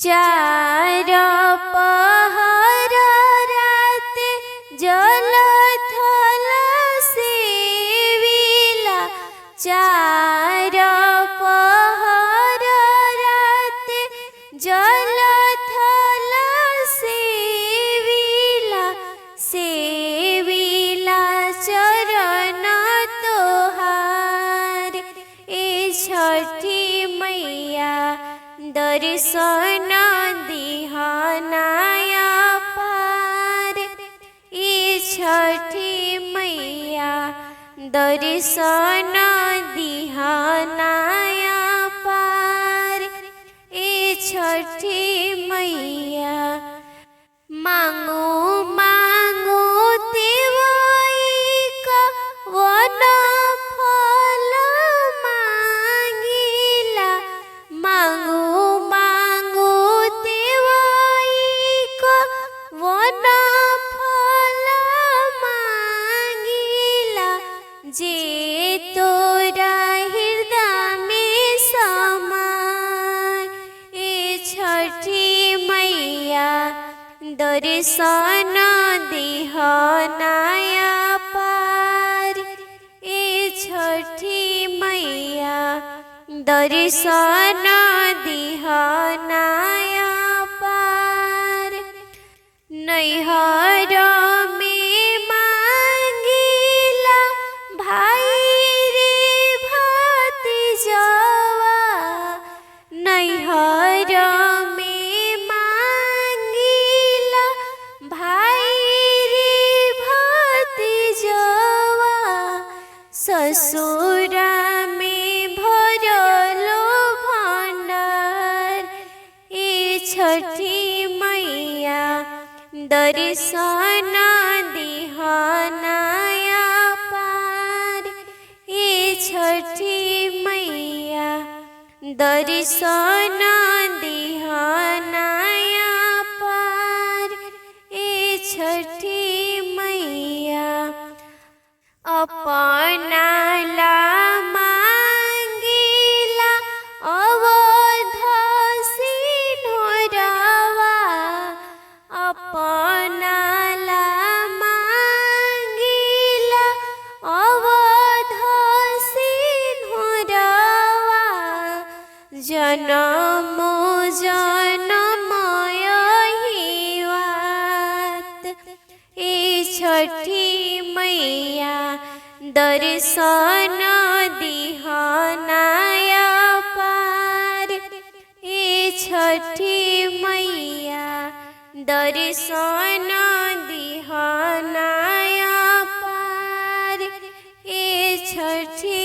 चार पहर रात जल थल सेविला। चार पहर रात जल थल सेविला। सेविला चरण तोहार ए छठी मैया दर्शन दिहनाया पार। ए छठी मैया दर्शन दिहनाया पार। ए छठी मैया मांगो मांगो तिवाई का वन फल मांगिला। मांगो मांगो तिवाई का वन फल मांगिला। जे तोरा हृदय में समाय। ए छठी मैया दर्शन दिहनाया पार। ए छठी मैया दर्शन दिहनाया पार। नैहर में मांगिला भाई रे भतीजवा। नैहर में मांगिला भाई रे भतीजवा। ससुरा में भरलो भंडार। ए छठी मैया दर्शन दिहनाया पार। ए छठी मैया दर्शन दिहनाया पार। ए छठी मैया अपना ला मांगिला अवध सिंहरवा। अपना ला मांगिला अवध सिंहरवा। जनम जनम यही बात। ए छठी मैया दर्शन दिहनाया पार। ए छठी मैया दर्शन दिहनाया पार। ए छठी